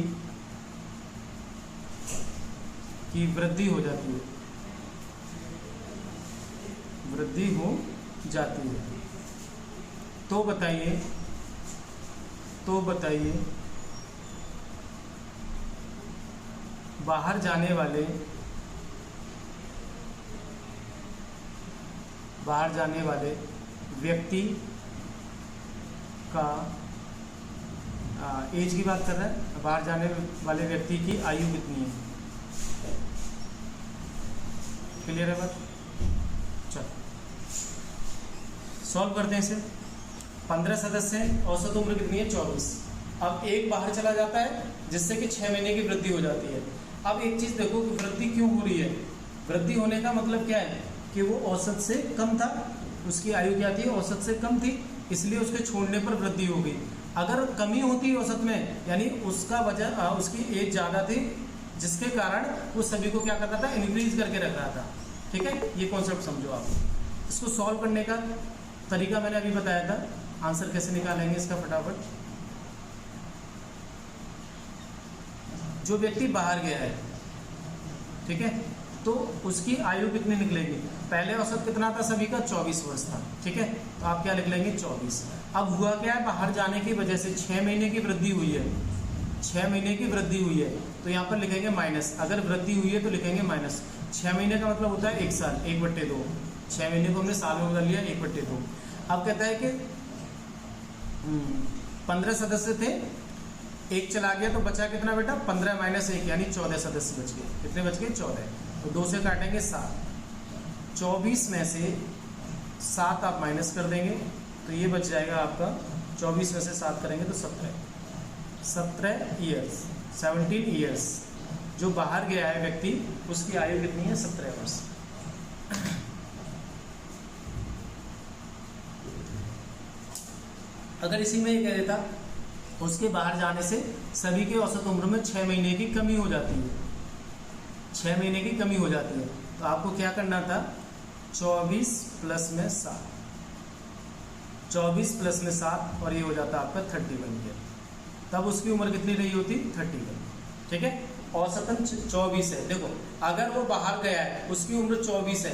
की वृद्धि हो जाती है, वृद्धि हो जाती है। तो बताइए बाहर जाने वाले व्यक्ति का एज की बात कर रहा है, बाहर जाने वाले व्यक्ति की आयु कितनी है? क्लियर है बात? चलो सॉल्व करते हैं इसे। 15 सदस्य हैं, औसत उम्र कितनी है? 24। अब एक बाहर चला जाता है जिससे कि 6 महीने की वृद्धि हो जाती है। अब एक चीज देखो कि वृद्धि क्यों हो रही है। वृद्धि होने का मतलब क्या है कि वो औसत से कम था, उसकी आयु क्या थी? औसत से कम थी, इसलिए उसके छोड़ने पर वृद्धि हो गई। अगर कमी होती औसत में, यानी उसका वजह उसकी एज ज़्यादा थी, जिसके कारण वो सभी को क्या करता था? इंक्रीज करके रख रहा था। ठीक है, ये कॉन्सेप्ट समझो आप। इसको सॉल्व करने का तरीका मैंने अभी बताया था। आंसर कैसे निकालेंगे इसका फटाफट। जो व्यक्ति बाहर गया है, ठीक है, तो उसकी आयु कितनी निकलेगी? पहले औसत कितना था सभी का? 24 वर्ष था। ठीक है, तो आप क्या लिख लेंगे? 24। अब हुआ क्या है? बाहर जाने की वजह से 6 महीने की वृद्धि हुई है, 6 महीने की वृद्धि हुई है, तो यहाँ पर लिखेंगे माइनस। अगर वृद्धि हुई है तो लिखेंगे माइनस। 6 महीने का मतलब होता है 1 साल, 1/2। 6 महीने को हमने साल में बदल लिया, 1/2। अब कहता है कि 15 सदस्य थे, एक चला गया तो बचा कितना बेटा? 15 - 1 यानी 14 सदस्य बच गए। कितने बच गए? 14। तो 2 से काटेंगे 7। 24 में से 7 आप माइनस कर देंगे तो ये बच जाएगा आपका, 24 में से 7 करेंगे तो 17 ईयर्स, 17 ईयर्स। जो बाहर गया है व्यक्ति, उसकी आयु कितनी है? 17 वर्ष। अगर इसी में ये कह देता उसके बाहर जाने से सभी के औसत उम्र में 6 महीने की कमी हो जाती है, 6 महीने की कमी हो जाती है, तो आपको क्या करना था? 24 प्लस में 7, 24 प्लस में 7, और ये हो जाता आपका 31 ईयर। तब उसकी उम्र कितनी रही होती? 31। ठीक है, औसतन 24 है। देखो, अगर वो बाहर गया है, उसकी उम्र 24 है,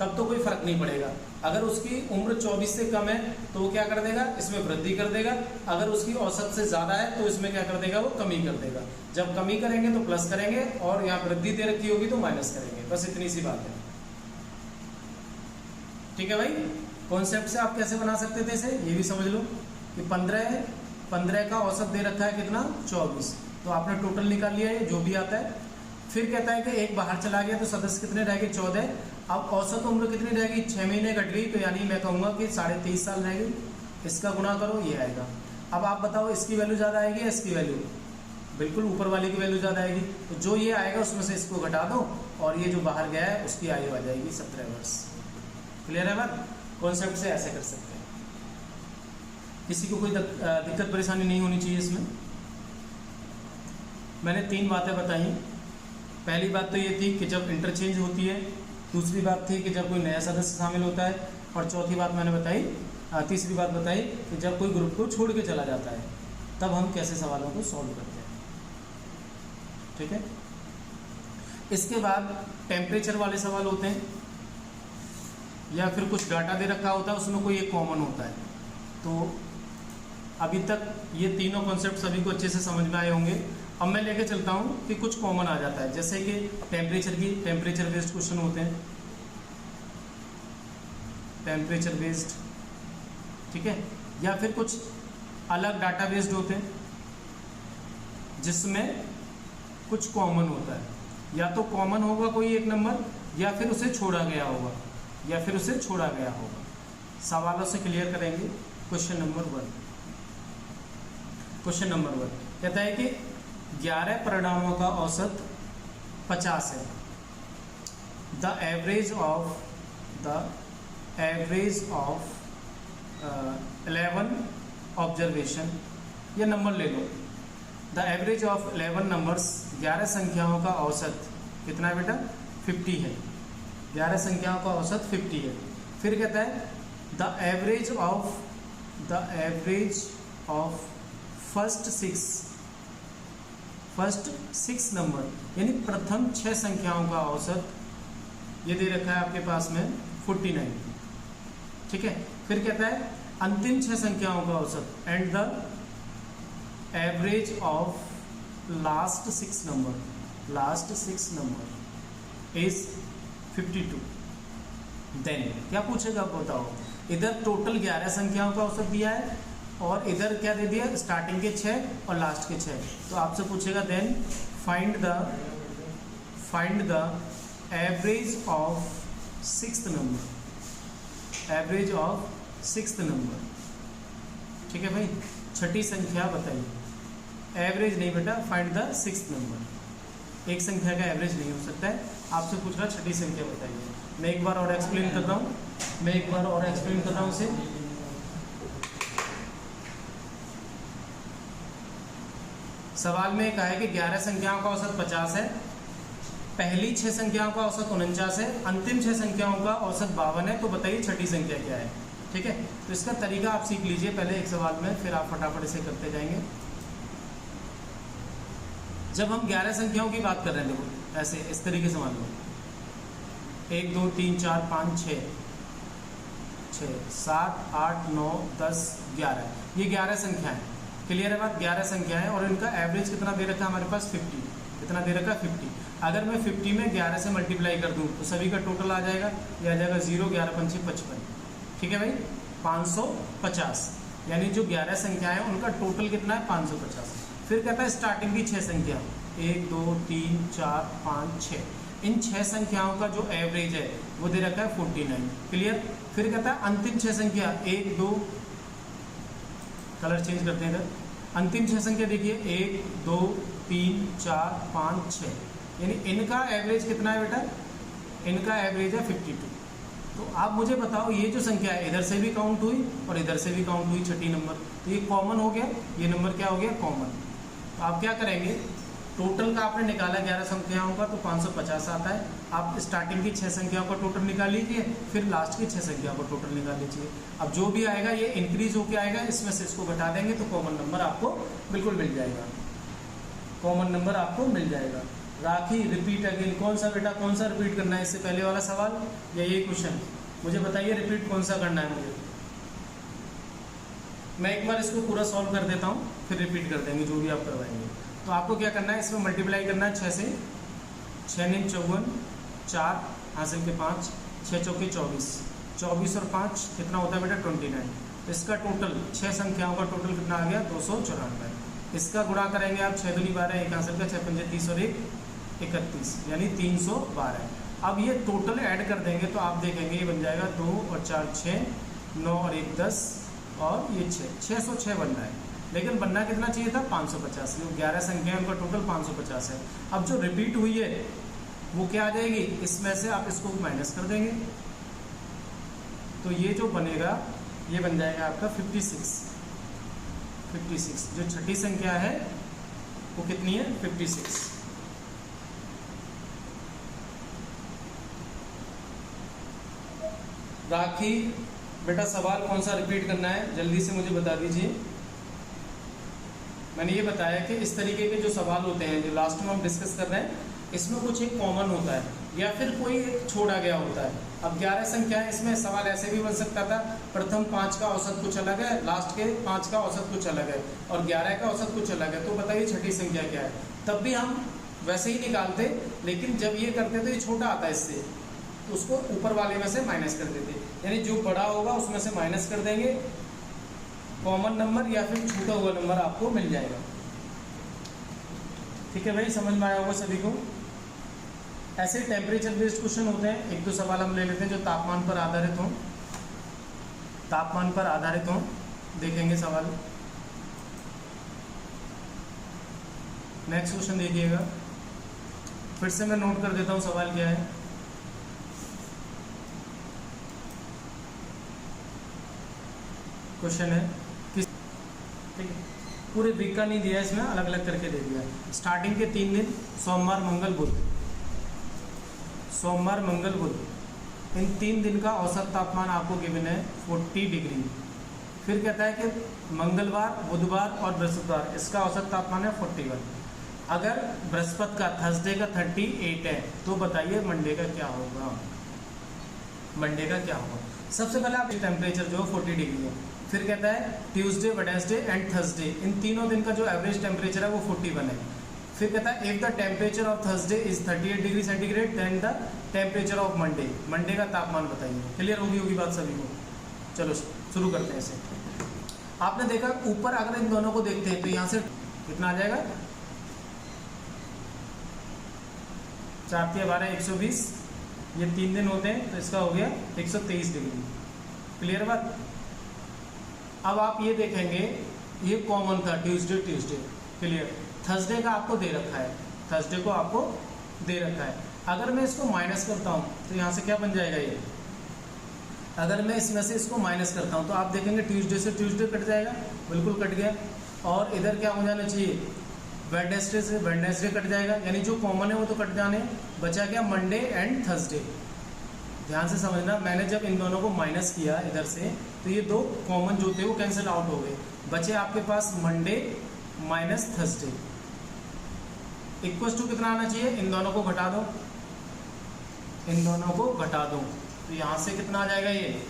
तब तो कोई फर्क नहीं पड़ेगा। अगर उसकी उम्र 24 से कम है तो वो क्या कर देगा? इसमें वृद्धि कर देगा। अगर उसकी औसत से ज़्यादा है तो इसमें क्या कर देगा? वो कमी कर देगा। जब कमी करेंगे तो प्लस करेंगे, और यहाँ वृद्धि दे रखी होगी तो माइनस करेंगे। बस इतनी सी बात है। ठीक है भाई, कॉन्सेप्ट से आप कैसे बना सकते थे इसे, ये भी समझ लो कि 15 का औसत दे रखा है कितना? 24। तो आपने टोटल निकाल लिया है जो भी आता है। फिर कहता है कि एक बाहर चला गया तो सदस्य कितने रह गए? 14। अब औसत उम्र कितनी रहेगी? 6 महीने घट गई, तो यानी मैं कहूँगा कि 23.5 साल रह गई। इसका गुणा करो, ये आएगा। अब आप बताओ इसकी वैल्यू ज़्यादा आएगी या इसकी वैल्यू? बिल्कुल ऊपर वाले की वैल्यू ज़्यादा आएगी, तो जो ये आएगा उसमें से इसको घटा दो, और ये जो बाहर गया है उसकी आयु आ जाएगी 17 वर्ष। क्लियर है बात? कॉन्सेप्ट से ऐसे कर सकते हैं। किसी को कोई दिक्कत परेशानी नहीं होनी चाहिए इसमें। मैंने 3 बातें बताई। पहली बात तो ये थी कि जब इंटरचेंज होती है, दूसरी बात थी कि जब कोई नया सदस्य शामिल होता है, और चौथी बात मैंने बताई, तीसरी बात बताई कि जब कोई ग्रुप को छोड़ के चला जाता है तब हम कैसे सवालों को सॉल्व करते हैं। ठीक है, इसके बाद टेम्परेचर वाले सवाल होते हैं, या फिर कुछ डाटा दे रखा होता है, उसमें कोई एक कॉमन होता है। तो अभी तक ये तीनों कॉन्सेप्ट सभी को अच्छे से समझ में आए होंगे। अब मैं लेके चलता हूँ कि कुछ कॉमन आ जाता है, जैसे कि टेम्परेचर बेस्ड क्वेश्चन होते हैं, टेम्परेचर बेस्ड, ठीक है, या फिर कुछ अलग डाटा बेस्ड होते हैं जिसमें कुछ कॉमन होता है। या तो कॉमन होगा कोई एक नंबर, या फिर उसे छोड़ा गया होगा, सवालों से क्लियर करेंगे। क्वेश्चन नंबर 1 कहता है कि 11 परिणामों का औसत 50 है। द एवरेज ऑफ 11 ऑब्जर्वेशन, ये नंबर ले लो। द एवरेज ऑफ 11 नंबर्स, 11 संख्याओं का औसत कितना है बेटा? 50 है। 11 संख्याओं का औसत 50 है। फिर कहता है the average of first first 6 number, यानी प्रथम 6 संख्याओं का औसत ये दे रखा है आपके पास में 49, ठीक है। फिर कहता है अंतिम 6 संख्याओं का औसत and the average of last 6 number is 52। Then क्या पूछेगा बताओ, इधर टोटल 11 संख्याओं का औसत दिया है और इधर क्या दे दिया, स्टार्टिंग के 6 और लास्ट के 6। तो आपसे पूछेगा then find the average of 6th number, average of 6th number, ठीक है भाई। छठी संख्या बताइए, एवरेज नहीं बेटा, फाइंड द 6th नंबर। एक संख्या का एवरेज नहीं हो सकता है, आपसे पूछ रहा छठी संख्या बताइए। मैं एक बार और एक्सप्लेन कर रहा हूँ, उसे। सवाल में कहा है कि 11 संख्याओं का औसत 50 है, पहली 6 संख्याओं का औसत 49 है, अंतिम 6 संख्याओं का औसत 52 है। तो बताइए छठी संख्या क्या है, ठीक है। तो इसका तरीका आप सीख लीजिए पहले एक सवाल में, फिर आप फटाफट इसे करते जाएंगे। जब हम 11 संख्याओं की बात कर रहे हैं, देखो ऐसे इस तरीके से मान लो 1 2 3 4 5 6 7 8 9 10 11, ये 11 संख्याएं। क्लियर है बात, 11 संख्याएं और इनका एवरेज कितना दे रखा है हमारे पास 50। कितना दे रखा है 50। अगर मैं 50 में 11 से मल्टीप्लाई कर दूं तो सभी का टोटल आ जाएगा, ये आ जाएगा 0 11 5 55, ठीक है भाई 550। यानी जो 11 संख्याएं हैं उनका टोटल कितना है 550। फिर कहता है स्टार्टिंग की 6 संख्या 1 2 3 4 5 6, इन 6 संख्याओं का जो एवरेज है वो दे रखा है 49। क्लियर। फिर कहता है अंतिम 6 संख्या 1 2, कलर चेंज करते हैं इधर, अंतिम 6 संख्या देखिए 1 2 3 4 5 6, यानी इनका एवरेज कितना है बेटा, इनका एवरेज है 52। तो आप मुझे बताओ ये जो संख्या है इधर से भी काउंट हुई और इधर से भी काउंट हुई, छठी नंबर, तो ये कॉमन हो गया, ये नंबर क्या हो गया कॉमन। तो आप क्या करेंगे, टोटल का आपने निकाला 11 संख्याओं का तो 550 आता है। आप स्टार्टिंग की 6 संख्याओं का टोटल निकाल लीजिए, फिर लास्ट की 6 संख्याओं का टोटल निकाल लीजिए। अब जो भी आएगा ये इंक्रीज होके आएगा, इसमें से इसको घटा देंगे तो कॉमन नंबर आपको बिल्कुल मिल जाएगा, कॉमन नंबर आपको मिल जाएगा। राखी रिपीट अगेन, कौन सा बेटा, कौन सा रिपीट करना है, इससे पहले वाला सवाल या ये क्वेश्चन, मुझे बताइए रिपीट कौन सा करना है मुझे। मैं एक बार इसको पूरा सॉल्व कर देता हूँ, फिर रिपीट कर देंगे जो भी आप करवाएंगे। तो आपको क्या करना है, इसमें मल्टीप्लाई करना है 6 से, 6 9 54, 4 हासिल के 5, 6 चौके 24, 24 और 5 कितना होता है बेटा 29। तो इसका टोटल 6 संख्याओं का टोटल कितना आ गया 294। इसका गुणा करेंगे आप 6 दूनी 12, 1 हासिल का 6 पंजे 30 और 1 31, यानी 312। अब ये टोटल ऐड कर देंगे तो आप देखेंगे ये बन जाएगा 2 और 4 6, 9 और 1 10 और ये 606 बन रहा है। लेकिन बनना कितना चाहिए था 550, 11 संख्या उनका टोटल 550 है। अब जो रिपीट हुई है वो क्या आ जाएगी, इसमें से आप इसको माइनस कर देंगे तो ये जो बनेगा ये बन जाएगा आपका 56। जो छठी संख्या है वो कितनी है 56। राखी बेटा सवाल कौन सा रिपीट करना है जल्दी से मुझे बता दीजिए। मैंने ये बताया कि इस तरीके के जो सवाल होते हैं जो लास्ट में हम डिस्कस कर रहे हैं, इसमें कुछ एक कॉमन होता है या फिर कोई एक छोड़ा गया होता है। अब 11 संख्या है, इसमें सवाल ऐसे भी बन सकता था, प्रथम 5 का औसत कुछ अलग है, लास्ट के 5 का औसत कुछ अलग है और 11 का औसत कुछ अलग है। तो बताइए छठी संख्या क्या है, तब भी हम वैसे ही निकालते, लेकिन जब ये करते तो ये छोटा आता है इससे, तो उसको ऊपर वाले में से माइनस कर देते, यानी जो बड़ा होगा उसमें से माइनस कर देंगे, कॉमन नंबर या फिर छूटा हुआ नंबर आपको मिल जाएगा। ठीक है भाई, समझ में आया होगा सभी को। ऐसे टेम्परेचर बेस्ड क्वेश्चन होते हैं, एक दो सवाल हम ले लेते हैं जो तापमान पर आधारित हों, देखेंगे सवाल। नेक्स्ट क्वेश्चन देखिएगा, फिर से मैं नोट कर देता हूँ सवाल क्या है। क्वेश्चन है ठीक है, पूरे वीक का नहीं दिया है, इसमें अलग अलग करके दे दिया है। स्टार्टिंग के 3 दिन सोमवार मंगल बुध, इन 3 दिन का औसत तापमान आपको गिवन है 40 डिग्री। फिर कहता है कि मंगलवार, बुधवार और बृहस्पतिवार इसका औसत तापमान है 41। अगर बृहस्पति का थर्सडे का 38 है तो बताइए मंडे का क्या होगा। मंडे का क्या होगा? सबसे पहले आप टेम्परेचर जो 40 डिग्री है, फिर कहता है ट्यूसडे, वेडनेसडे एंड थर्सडे, इन तीनों दिन का जो एवरेज टेम्परेचर है वो 41 है। फिर कहता है if the temperature of Thursday is 38 degree centigrade then the temperature of Monday, Monday का तापमान बताइए। क्लियर होगी बात सभी को? चलो शुरू करते हैं इसे। आपने देखा ऊपर अगर इन दोनों को देखते हैं तो यहाँ से कितना आ जाएगा, 4 × 12 120, ये 3 दिन होते हैं तो इसका हो गया 123 डिग्री। क्लियर बात? अब आप ये देखेंगे ये कॉमन था ट्यूसडे। क्लियर? थर्सडे का आपको दे रखा है, थर्सडे को आपको दे रखा है। अगर मैं इसको माइनस करता हूँ तो यहाँ से क्या बन जाएगा ये, अगर मैं इसमें से इसको माइनस करता हूँ तो आप देखेंगे ट्यूसडे से ट्यूसडे कट जाएगा, बिल्कुल कट गया। और इधर क्या हो जाना चाहिए, वेडनेसडे से वेडनेसडे कट जाएगा, यानी जो कॉमन है वो तो कट जाने, बचा क्या मंडे एंड थर्सडे। ध्यान से समझना, मैंने जब इन दोनों को माइनस किया इधर से तो ये दो कॉमन जो थे वो कैंसिल आउट हो गए, बचे आपके पास Monday minus Thursday. Equal to कितना आना चाहिए, इन दोनों को घटा दो, इन दोनों को घटा दो तो यहाँ से कितना आ जाएगा ये।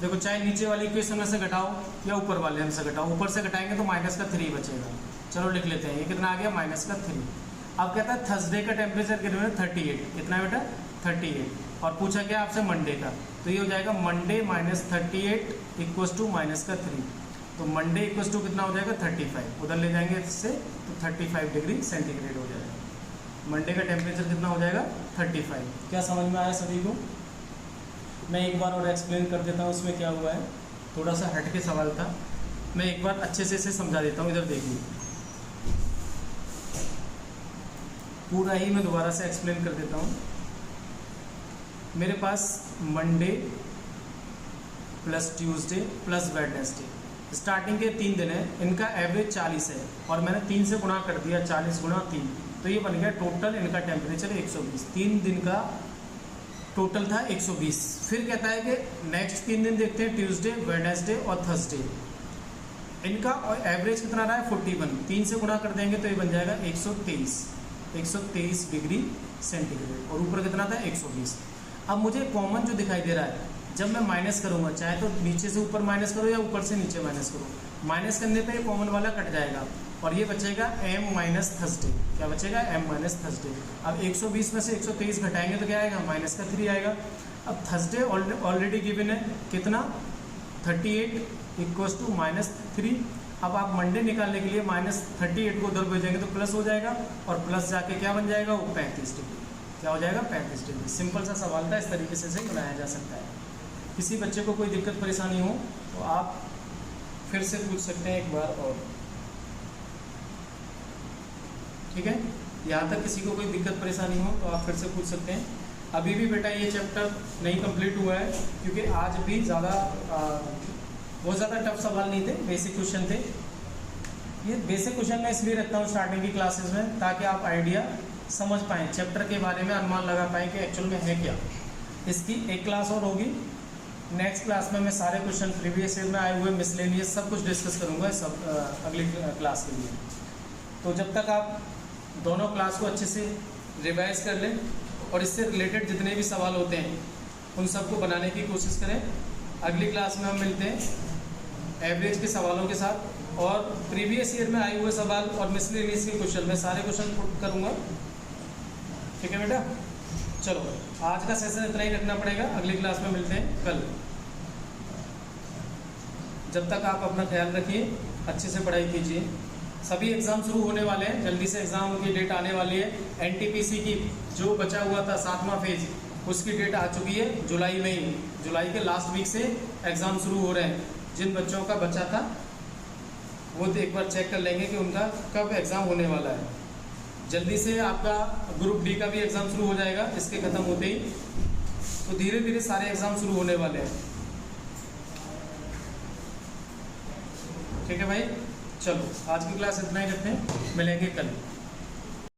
देखो चाहे नीचे वाली इक्वेशन में से घटाओ या ऊपर वाले में से घटाओ, ऊपर से घटाएंगे तो माइनस का 3 बचेगा। चलो लिख लेते हैं, ये कितना आ गया माइनस का 3। अब कहता है थर्सडे का टेम्परेचर कितना है 38, कितना है बेटा 38, और पूछा क्या आपसे मंडे का, तो ये हो जाएगा Monday minus 38 equals to minus का 3। तो मंडे इक्वस टू कितना हो जाएगा 35, उधर ले जाएंगे इससे तो 35 डिग्री सेंटीग्रेड हो जाएगा। मंडे का टेम्परेचर कितना हो जाएगा 35। क्या समझ में आया सभी को? मैं एक बार और एक्सप्लेन कर देता हूँ उसमें क्या हुआ है, थोड़ा सा हट के सवाल था, मैं एक बार अच्छे से इसे समझा देता हूँ। इधर देखिए पूरा ही मैं दोबारा से एक्सप्लेन कर देता हूँ। मेरे पास Monday plus Tuesday plus Wednesday, starting के 3 दिन है, इनका एवरेज 40 है और मैंने 3 से गुणा कर दिया, 40 × 3 तो ये बन गया टोटल इनका टेम्परेचर 120। 3 दिन का टोटल था 120। फिर कहता है कि नेक्स्ट 3 दिन देखते हैं, ट्यूसडे, वेडनेसडे और थर्सडे, इनका एवरेज कितना रहा है 41। 3 से गुणा कर देंगे तो ये बन जाएगा 123 डिग्री सेंटीग्रेड, और ऊपर कितना था 120। अब मुझे कॉमन जो दिखाई दे रहा है, जब मैं माइनस करूँगा, चाहे तो नीचे से ऊपर माइनस करो या ऊपर से नीचे माइनस करो, माइनस करने पे कॉमन वाला कट जाएगा और ये बचेगा m माइनस थर्सडे। क्या बचेगा m माइनस थर्सडे। अब 120 में से 123 घटाएंगे तो क्या आएगा माइनस का 3 आएगा। अब थर्सडे ऑलरेडी गिवन है कितना 38 इक्वस टू माइनस 3। अब आप मंडे निकालने के लिए माइनस 38 को उधर भेजेंगे तो प्लस हो जाएगा, और प्लस जाके क्या बन जाएगा वो 35 डिग्री। क्या हो जाएगा 35 डिग्री। सिंपल सा सवाल था, इस तरीके से इसे बनाया जा सकता है। किसी बच्चे को कोई दिक्कत परेशानी हो तो आप फिर से पूछ सकते हैं एक बार और, ठीक है। यहाँ तक किसी को कोई दिक्कत परेशानी हो तो आप फिर से पूछ सकते हैं। अभी भी बेटा ये चैप्टर नहीं कंप्लीट हुआ है क्योंकि आज भी बहुत ज़्यादा टफ सवाल नहीं थे, बेसिक क्वेश्चन थे। ये बेसिक क्वेश्चन मैं इसलिए रखता हूँ स्टार्टिंग की क्लासेस में ताकि आप आइडिया समझ पाएँ, चैप्टर के बारे में अनुमान लगा पाएँ कि एक्चुअल में है क्या। इसकी एक क्लास और होगी, नेक्स्ट क्लास में मैं सारे क्वेश्चन प्रीवियस ईयर में आए हुए मिसलेनियस सब कुछ डिस्कस करूँगा सब अगली क्लास के लिए। तो जब तक आप दोनों क्लास को अच्छे से रिवाइज कर लें और इससे रिलेटेड जितने भी सवाल होते हैं उन सबको बनाने की कोशिश करें। अगली क्लास में हम मिलते हैं एवरेज के सवालों के साथ, और प्रीवियस ईयर में आए हुए सवाल और मिसलेनियस के क्वेश्चन मैं सारे क्वेश्चन पुट करूँगा, ठीक है बेटा। चलो आज का सेशन इतना ही रखना पड़ेगा, अगली क्लास में मिलते हैं कल। जब तक आप अपना ख्याल रखिए, अच्छे से पढ़ाई कीजिए। सभी एग्ज़ाम शुरू होने वाले हैं, जल्दी से एग्ज़ाम की डेट आने वाली है। एनटीपीसी की जो बचा हुआ था 7वां फेज, उसकी डेट आ चुकी है जुलाई में ही। जुलाई के लास्ट वीक से एग्ज़ाम शुरू हो रहे हैं। जिन बच्चों का बचा था वो एक बार चेक कर लेंगे कि उनका कब एग्ज़ाम होने वाला है। जल्दी से आपका ग्रुप डी का भी एग्ज़ाम शुरू हो जाएगा इसके ख़त्म होते ही। तो धीरे धीरे सारे एग्ज़ाम शुरू होने वाले हैं, ठीक है भाई। चलो आज की क्लास इतना ही रखते हैं, मिलेंगे कल।